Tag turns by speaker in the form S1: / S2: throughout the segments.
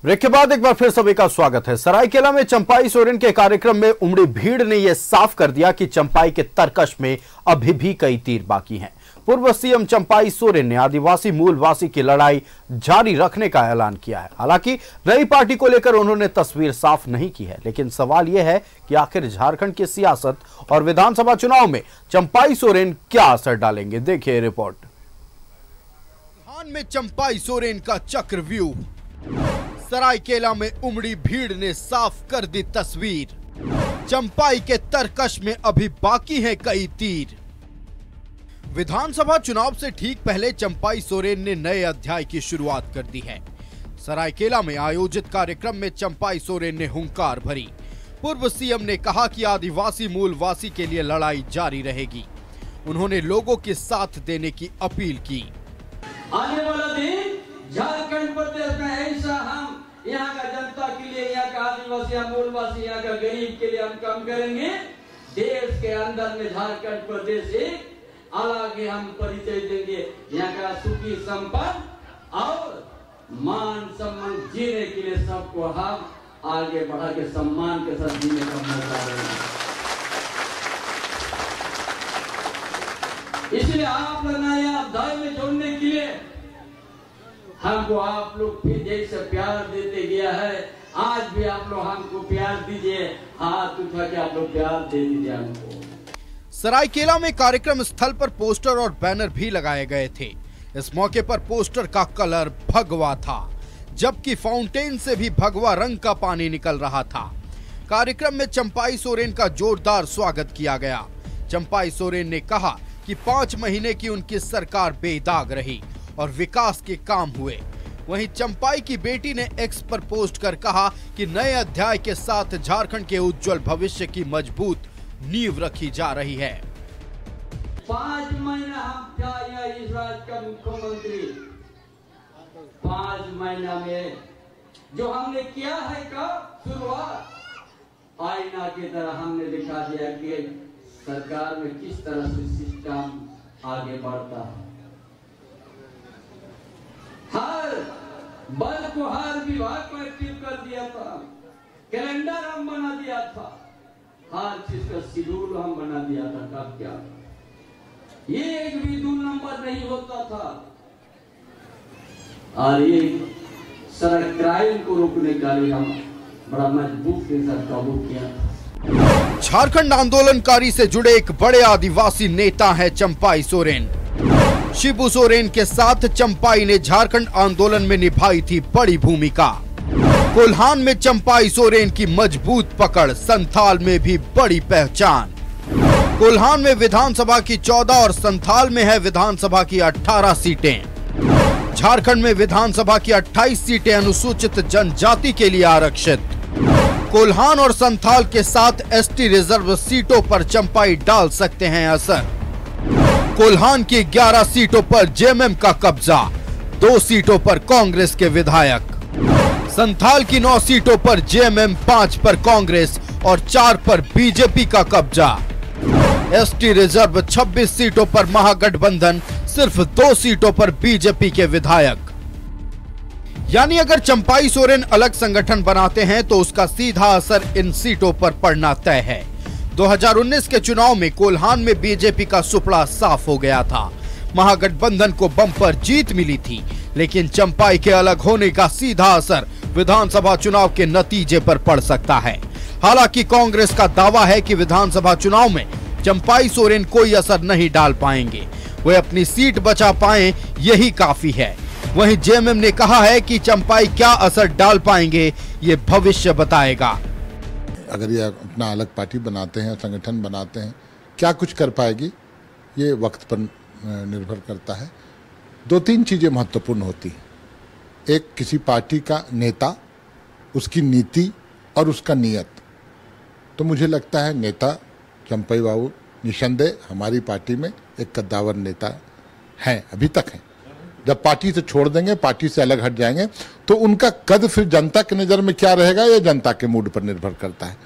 S1: Break के बाद एक बार फिर सभी का स्वागत है। सरायकेला में चंपाई सोरेन के कार्यक्रम में उमड़ी भीड़ ने यह साफ कर दिया कि चंपाई के तरकश में अभी भी कई तीर बाकी हैं। पूर्व सीएम चंपाई सोरेन ने आदिवासी मूलवासी की लड़ाई जारी रखने का ऐलान किया है। हालांकि नई पार्टी को लेकर उन्होंने तस्वीर साफ नहीं की है, लेकिन सवाल यह है कि आखिर झारखंड की सियासत और विधानसभा चुनाव में चंपाई सोरेन क्या असर डालेंगे। देखिए रिपोर्ट।
S2: में चंपाई सोरेन का चक्रव्यूह, सरायकेला में उमड़ी भीड़ ने साफ कर दी तस्वीर। चंपाई के तरकश में अभी बाकी हैं कई तीर। विधानसभा चुनाव से ठीक पहले चंपाई सोरेन ने नए अध्याय की शुरुआत कर दी है। सरायकेला में आयोजित कार्यक्रम में चंपाई सोरेन ने हुंकार भरी। पूर्व सीएम ने कहा कि आदिवासी मूलवासी के लिए लड़ाई जारी रहेगी। उन्होंने लोगों के साथ देने की अपील की।
S3: आने वाला दिन झारखंड प्रदेश में ऐसा हम यहाँ का जनता के लिए, यहाँ का आदिवासी मूलवासी, यहाँ का गरीब के लिए हम काम करेंगे। देश के अंदर में झारखंड प्रदेश एक अलग हम परिचय देंगे। यहाँ का सुखी संपन्न और मान सम्मान जीने के लिए सबको हम आगे बढ़ा के सम्मान के साथ जीने का मौका देंगे। इसलिए आप लोग नए अध्याय में जोड़ने के लिए हमको आप लोग फिर जैसे प्यार देते गया है, आज भी आप लोग हमको प्यार दीजिए। हाथ उठा के आप लोग प्यार दे दीजिए हमको।
S2: सरायकेला में कार्यक्रम स्थल पर पोस्टर और बैनर भी लगाए गए थे। इस मौके पर पोस्टर का कलर भगवा था, जबकि फाउंटेन से भी भगवा रंग का पानी निकल रहा था। कार्यक्रम में चंपाई सोरेन का जोरदार स्वागत किया गया। चंपाई सोरेन ने कहा कि 5 महीने की उनकी सरकार बेदाग रही और विकास के काम हुए। वहीं चंपाई की बेटी ने एक्स पर पोस्ट कर कहा कि नए अध्याय के साथ झारखंड के उज्जवल भविष्य की मजबूत नींव रखी जा रही है।
S3: 5 महीना हम क्या इस राज्य का मुख्यमंत्री, 5 महीना में जो हमने किया है का शुरुआत आईना की तरह हमने दिखा दिया कि सरकार में किस तरह से सिस्टम आगे बढ़ता है। हर बल को हर विभाग को एक्टिव कर दिया था, कैलेंडर हम बना दिया था, हर चीज का शेड्यूल हम बना दिया था। कब क्या ये एक भी 2 नंबर नहीं होता था। और ये सारा क्राइम को रोकने का लिए हम बड़ा मजबूत के साथ काबू किया था।
S2: झारखंड आंदोलनकारी से जुड़े एक बड़े आदिवासी नेता हैं चंपाई सोरेन। शिबू सोरेन के साथ चंपाई ने झारखंड आंदोलन में निभाई थी बड़ी भूमिका। कोल्हान में चंपाई सोरेन की मजबूत पकड़, संथाल में भी बड़ी पहचान। कोल्हान में विधानसभा की 14 और संथाल में है विधानसभा की 18 सीटें। झारखंड में विधानसभा की 28 सीटें अनुसूचित जनजाति के लिए आरक्षित। कोल्हान और संथाल के साथ एसटी रिजर्व सीटों पर चंपाई डाल सकते हैं असर। कोल्हान की 11 सीटों पर जेएमएम का कब्जा, 2 सीटों पर कांग्रेस के विधायक। संथाल की 9 सीटों पर जेएमएम, 5 पर कांग्रेस और 4 पर बीजेपी का कब्जा। एसटी रिजर्व 26 सीटों पर महागठबंधन, सिर्फ 2 सीटों पर बीजेपी के विधायक। यानी अगर चंपाई सोरेन अलग संगठन बनाते हैं तो उसका सीधा असर इन सीटों पर पड़ना तय है। 2019 के चुनाव में कोल्हान में बीजेपी का सुपड़ा साफ हो गया था। महागठबंधन को बम्पर जीत मिली थी, लेकिन चंपाई के अलग होने का सीधा असर विधानसभा चुनाव के नतीजे पर पड़ सकता है। हालांकि कांग्रेस का दावा है कि विधानसभा चुनाव में चंपाई सोरेन कोई असर नहीं डाल पाएंगे, वे अपनी सीट बचा पाएं यही काफी है। वहीं जेएमएम ने कहा है कि चंपाई क्या असर डाल पाएंगे ये भविष्य बताएगा।
S4: अगर ये अपना अलग पार्टी बनाते हैं, संगठन बनाते हैं, क्या कुछ कर पाएगी ये वक्त पर निर्भर करता है। 2-3 चीज़ें महत्वपूर्ण होती हैं। एक, किसी पार्टी का नेता, उसकी नीति और उसका नियत। तो मुझे लगता है नेता चंपाई बाबू निसंदेह हमारी पार्टी में एक कद्दावर नेता हैं, अभी तक हैं। जब पार्टी से छोड़ देंगे, पार्टी से अलग हट जाएंगे, तो उनका कद फिर जनता की नज़र में क्या रहेगा ये जनता के मूड पर निर्भर करता है।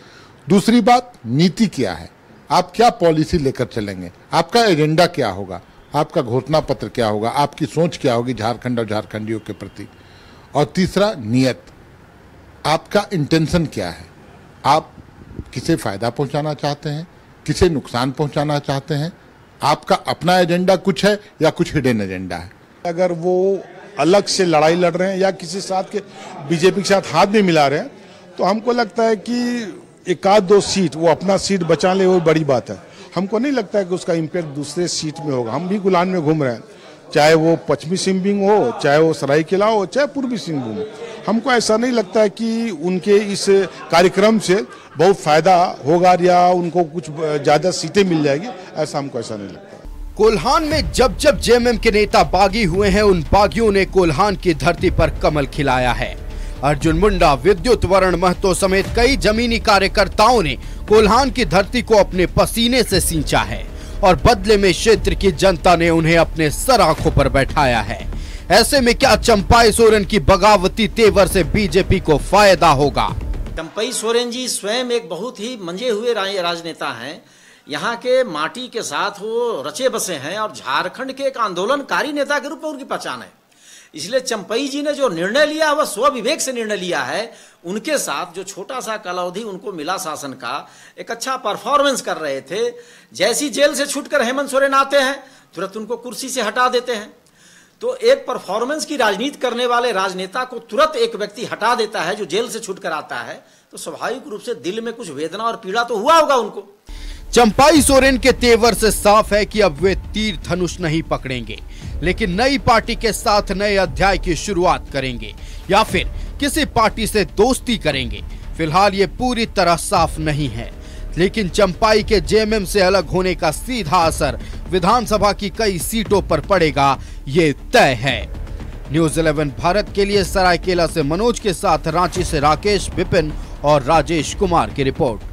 S4: दूसरी बात, नीति क्या है, आप क्या पॉलिसी लेकर चलेंगे, आपका एजेंडा क्या होगा, आपका घोषणा पत्र क्या होगा, आपकी सोच क्या होगी झारखंड और झारखंडियों के प्रति। और तीसरा, नियत, आपका इंटेंशन क्या है, आप किसे फायदा पहुंचाना चाहते हैं, किसे नुकसान पहुंचाना चाहते हैं, आपका अपना एजेंडा कुछ है या कुछ हिडन एजेंडा है।
S5: अगर वो अलग से लड़ाई लड़ रहे हैं या किसी साथ के बीजेपी के साथ हाथ भी मिला रहे हैं, तो हमको लगता है कि एक आध दो सीट वो अपना सीट बचा ले, वो बड़ी बात है। हमको नहीं लगता है कि उसका इम्पैक्ट दूसरे सीट में होगा। हम भी गुलान में घूम रहे हैं, चाहे वो पश्चिमी सिंहभूम हो, चाहे वो सरायकेला हो, चाहे पूर्वी सिंहभूम। हमको ऐसा नहीं लगता है कि उनके इस कार्यक्रम से बहुत फायदा होगा या उनको कुछ ज्यादा सीटें मिल जाएगी, ऐसा हमको ऐसा नहीं लगता।
S2: कोल्हान में जब जब जेएमएम के नेता बागी हुए हैं, उन बागियों ने कोल्हान की धरती पर कमल खिलाया है। अर्जुन मुंडा, विद्युत वरण महतो समेत कई जमीनी कार्यकर्ताओं ने कोल्हान की धरती को अपने पसीने से सींचा है और बदले में क्षेत्र की जनता ने उन्हें अपने सर आंखों पर बैठाया है। ऐसे में क्या चंपाई सोरेन की बगावती तेवर से बीजेपी को फायदा होगा?
S6: चंपाई सोरेन जी स्वयं एक बहुत ही मंजे हुए राजनेता हैं। यहाँ के माटी के साथ वो रचे बसे हैं और झारखंड के एक आंदोलनकारी नेता के रूप में उनकी पहचान है। इसलिए चंपाई जी ने जो निर्णय लिया वह स्वविवेक से निर्णय लिया है। उनके साथ जो छोटा सा कालावधि उनको मिला शासन का, एक अच्छा परफॉर्मेंस कर रहे थे। जैसी जेल से छूटकर हेमंत सोरेन आते हैं, तुरंत उनको कुर्सी से हटा देते हैं। तो एक परफॉर्मेंस की राजनीति करने वाले राजनेता को तुरंत एक व्यक्ति हटा देता है जो जेल से छूटकर आता है, तो स्वाभाविक रूप से दिल में कुछ वेदना और पीड़ा तो हुआ होगा उनको।
S2: चंपाई सोरेन के तेवर से साफ है कि अब वे तीर धनुष नहीं पकड़ेंगे, लेकिन नई पार्टी के साथ नए अध्याय की शुरुआत करेंगे या फिर किसी पार्टी से दोस्ती करेंगे। फिलहाल ये पूरी तरह साफ नहीं है, लेकिन चंपाई के जेएमएम से अलग होने का सीधा असर विधानसभा की कई सीटों पर पड़ेगा, ये तय है। न्यूज़ 11 भारत के लिए सरायकेला से मनोज के साथ रांची से राकेश, विपिन और राजेश कुमार की रिपोर्ट।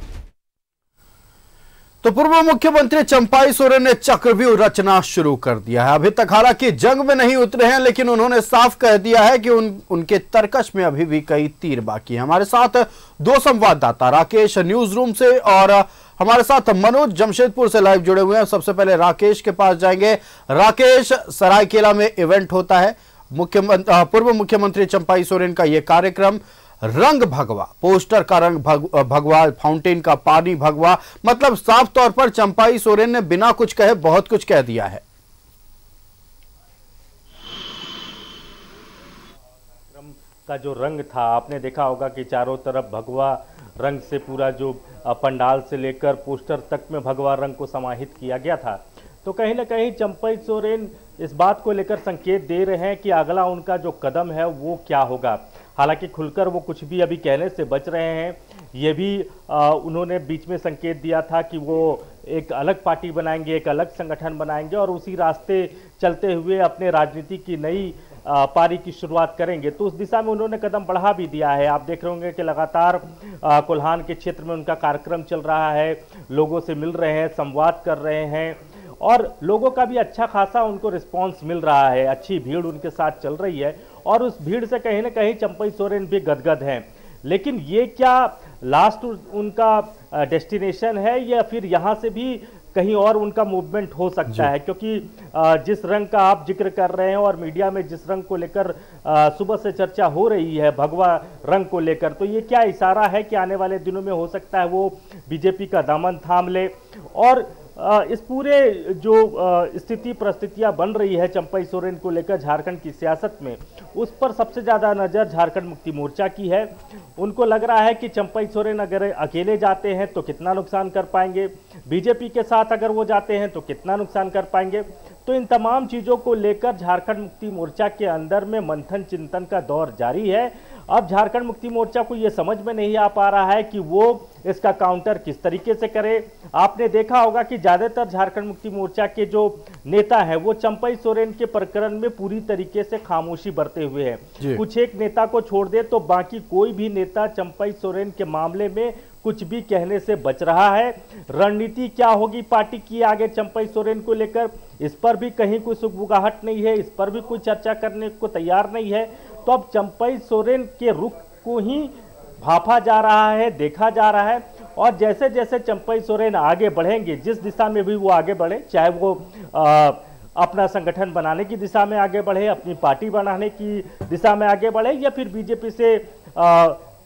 S1: तो पूर्व मुख्यमंत्री चंपाई सोरेन ने चक्रव्यूह रचना शुरू कर दिया है। अभी तक हालांकि जंग में नहीं उतरे हैं, लेकिन उन्होंने साफ कह दिया है कि उनके तरकश में अभी भी कई तीर बाकी हैं। हमारे साथ दो संवाददाता राकेश न्यूज रूम से और हमारे साथ मनोज जमशेदपुर से लाइव जुड़े हुए हैं। सबसे पहले राकेश के पास जाएंगे। राकेश, सरायकेला में इवेंट होता है, पूर्व मुख्यमंत्री चंपाई सोरेन का यह कार्यक्रम, रंग भगवा, पोस्टर का रंग भगवा, फाउंटेन का पानी भगवा, मतलब साफ तौर पर चंपाई सोरेन ने बिना कुछ कहे बहुत कुछ कह दिया है।
S7: का जो रंग था, आपने देखा होगा कि चारों तरफ भगवा रंग से पूरा जो पंडाल से लेकर पोस्टर तक में भगवा रंग को समाहित किया गया था। तो कहीं ना कहीं चंपाई सोरेन इस बात को लेकर संकेत दे रहे हैं कि अगला उनका जो कदम है वो क्या होगा। हालांकि खुलकर वो कुछ भी अभी कहने से बच रहे हैं। ये भी उन्होंने बीच में संकेत दिया था कि वो एक अलग पार्टी बनाएंगे, एक अलग संगठन बनाएंगे और उसी रास्ते चलते हुए अपने राजनीति की नई पारी की शुरुआत करेंगे। तो उस दिशा में उन्होंने कदम बढ़ा भी दिया है। आप देख रहे होंगे कि लगातार कोल्हान के क्षेत्र में उनका कार्यक्रम चल रहा है, लोगों से मिल रहे हैं, संवाद कर रहे हैं और लोगों का भी अच्छा खासा उनको रिस्पांस मिल रहा है। अच्छी भीड़ उनके साथ चल रही है और उस भीड़ से कहीं ना कहीं चंपाई सोरेन भी गदगद हैं। लेकिन ये क्या लास्ट उनका डेस्टिनेशन है या फिर यहाँ से भी कहीं और उनका मूवमेंट हो सकता है? क्योंकि जिस रंग का आप जिक्र कर रहे हैं और मीडिया में जिस रंग को लेकर सुबह से चर्चा हो रही है, भगवा रंग को लेकर, तो ये क्या इशारा है कि आने वाले दिनों में हो सकता है वो बीजेपी का दामन थाम ले? और इस पूरे जो स्थिति परिस्थितियां बन रही है चंपाई सोरेन को लेकर झारखंड की सियासत में, उस पर सबसे ज़्यादा नज़र झारखंड मुक्ति मोर्चा की है। उनको लग रहा है कि चंपाई सोरेन अगर अकेले जाते हैं तो कितना नुकसान कर पाएंगे, बीजेपी के साथ अगर वो जाते हैं तो कितना नुकसान कर पाएंगे। तो इन तमाम चीज़ों को लेकर झारखंड मुक्ति मोर्चा के अंदर में मंथन चिंतन का दौर जारी है। अब झारखंड मुक्ति मोर्चा को ये समझ में नहीं आ पा रहा है कि वो इसका काउंटर किस तरीके से करे। आपने देखा होगा कि ज़्यादातर झारखंड मुक्ति मोर्चा के जो नेता हैं वो चंपाई सोरेन के प्रकरण में पूरी तरीके से खामोशी बरते हुए हैं। कुछ एक नेता को छोड़ दे तो बाकी कोई भी नेता चंपाई सोरेन के मामले में कुछ भी कहने से बच रहा है। रणनीति क्या होगी पार्टी की आगे चंपाई सोरेन को लेकर, इस पर भी कहीं कोई सुगबुगाहट नहीं है, इस पर भी कोई चर्चा करने को तैयार नहीं है। तो अब चंपाई सोरेन के रुख को ही भांपा जा रहा है, देखा जा रहा है और जैसे जैसे चंपाई सोरेन आगे बढ़ेंगे, जिस दिशा में भी वो आगे बढ़े, चाहे वो अपना संगठन बनाने की दिशा में आगे बढ़े, अपनी पार्टी बनाने की दिशा में आगे बढ़े या फिर बीजेपी से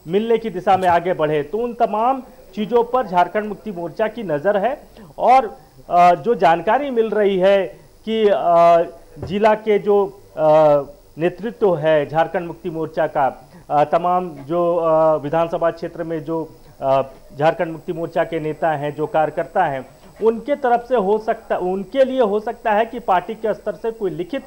S7: मिलने की दिशा में आगे बढ़े। तो उन तमाम चीज़ों पर झारखंड मुक्ति मोर्चा की नज़र है और जो जानकारी मिल रही है कि जिला के जो नेतृत्व है झारखंड मुक्ति मोर्चा का, तमाम जो विधानसभा क्षेत्र में जो झारखंड मुक्ति मोर्चा के नेता हैं, जो कार्यकर्ता हैं, उनके तरफ से उनके लिए हो सकता है कि पार्टी के स्तर से कोई लिखित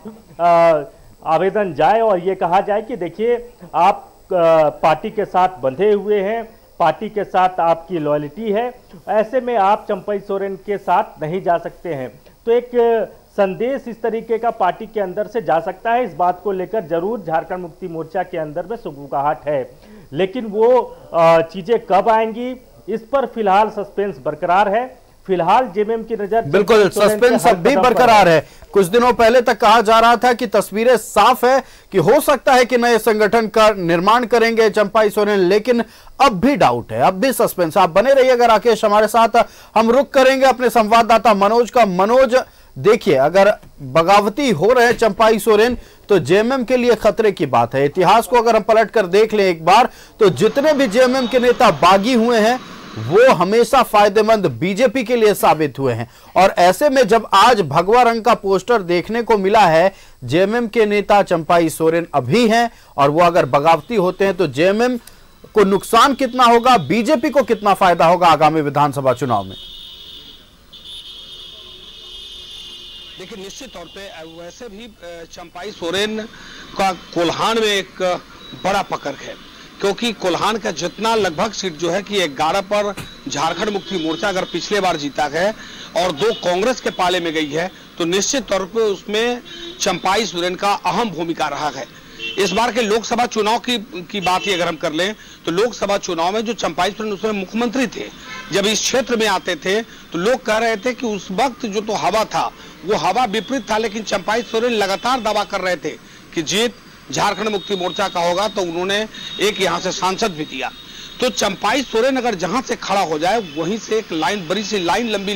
S7: आवेदन जाए और ये कहा जाए कि देखिए आप पार्टी के साथ बंधे हुए हैं, पार्टी के साथ आपकी लॉयल्टी है, ऐसे में आप चंपई सोरेन के साथ नहीं जा सकते हैं। तो एक संदेश इस तरीके का पार्टी के अंदर से जा सकता है। इस बात को लेकर जरूर झारखंड मुक्ति मोर्चा के अंदर में सुगबुगाहट है, लेकिन वो चीजें कब आएंगी इस पर फिलहाल सस्पेंस बरकरार है। फिलहाल जेएमएम की नजर
S1: बिल्कुल सस्पेंस अब भी बरकरार है। कुछ दिनों पहले तक कहा जा रहा था कि तस्वीरें साफ है कि हो सकता है कि नए संगठन का निर्माण करेंगे चंपाई सोरेन, लेकिन अब भी डाउट है, अब भी सस्पेंस। आप बने रहिएगा राकेश हमारे साथ। हम रुक करेंगे अपने संवाददाता मनोज का। मनोज, देखिए अगर बगावती हो रहे चंपाई सोरेन तो जेएमएम के लिए खतरे की बात है। इतिहास को अगर हम पलट कर देख लें एक बार तो जितने भी जेएमएम के नेता बागी हुए हैं वो हमेशा फायदेमंद बीजेपी के लिए साबित हुए हैं। और ऐसे में जब आज भगवा रंग का पोस्टर देखने को मिला है, जेएमएम के नेता चंपाई सोरेन अभी हैं और वो अगर बगावती होते हैं तो जेएमएम को नुकसान कितना होगा, बीजेपी को कितना फायदा होगा आगामी विधानसभा चुनाव में?
S8: देखिए निश्चित तौर पे वैसे भी चंपाई सोरेन का कोल्हान में एक बड़ा पकड़ है, क्योंकि कोल्हान का जितना लगभग सीट जो है कि 11 पर झारखंड मुक्ति मोर्चा अगर पिछले बार जीता है और 2 कांग्रेस के पाले में गई है, तो निश्चित तौर पे उसमें चंपाई सोरेन का अहम भूमिका रहा है। इस बार के लोकसभा चुनाव की बात ही अगर हम कर लें तो लोकसभा चुनाव में जो चंपाई सोरेन उसमें मुख्यमंत्री थे, जब इस क्षेत्र में आते थे तो लोग कह रहे थे कि उस वक्त जो तो हवा था वो हवा विपरीत था, लेकिन चंपाई सोरेन लगातार दावा कर रहे थे कि जीत झारखंड मुक्ति मोर्चा का होगा। तो उन्होंने एक यहां से सांसद भी दिया। तो चंपाई सोरेन अगर जहां से खड़ा हो जाए वहीं से एक लाइन, बड़ी सी लाइन लंबी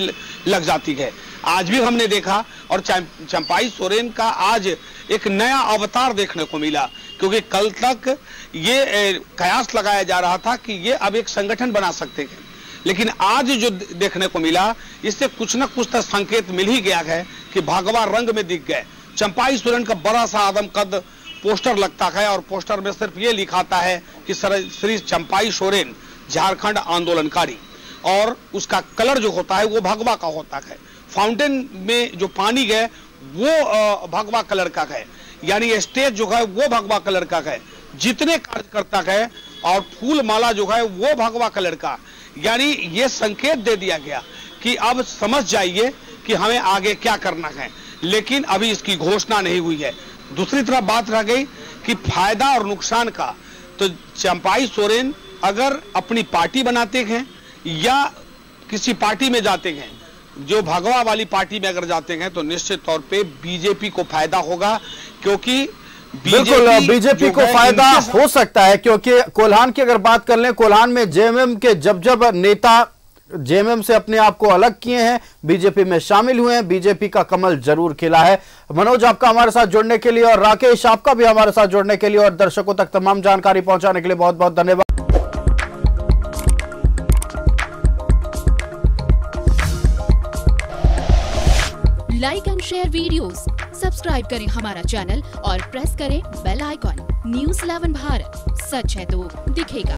S8: लग जाती है। आज भी हमने देखा और चंपाई सोरेन का आज एक नया अवतार देखने को मिला, क्योंकि कल तक ये कयास लगाया जा रहा था कि ये अब एक संगठन बना सकते हैं, लेकिन आज जो देखने को मिला इससे कुछ न कुछ तो संकेत मिल ही गया है कि भगवा रंग में दिख गए। चंपाई सोरेन का बड़ा सा आदम कद पोस्टर लगता है और पोस्टर में सिर्फ ये लिखाता है कि श्री चंपाई सोरेन झारखंड आंदोलनकारी, और उसका कलर जो होता है वो भगवा का होता है। फाउंटेन में जो पानी है वो भगवा कलर का है, यानी स्टेज जो है वो भगवा कलर का है, जितने कार्यकर्ता है और फूल माला जो है वो भगवा कलर का। यानी ये संकेत दे दिया गया कि अब समझ जाइए कि हमें आगे क्या करना है, लेकिन अभी इसकी घोषणा नहीं हुई है। दूसरी तरफ बात रह गई कि फायदा और नुकसान का, तो चंपाई सोरेन अगर अपनी पार्टी बनाते हैं या किसी पार्टी में जाते हैं, जो भगवा वाली पार्टी में अगर जाते हैं तो निश्चित तौर पे बीजेपी को फायदा होगा, क्योंकि
S1: बिल्कुल बीजेपी को फायदा हो सकता है। क्योंकि कोल्हान की अगर बात कर लें, कोल्हान में जेएमएम के जब नेता जेएमएम से अपने आप को अलग किए हैं, बीजेपी में शामिल हुए हैं, बीजेपी का कमल जरूर खिला है। मनोज आपका हमारे साथ जुड़ने के लिए और राकेश आपका भी हमारे साथ जुड़ने के लिए और दर्शकों तक तमाम जानकारी पहुंचाने के लिए बहुत बहुत धन्यवाद।
S9: Like and share videos, subscribe करें हमारा चैनल और प्रेस करें बेल आइकॉन। न्यूज़ 11 भारत, सच है तो दिखेगा।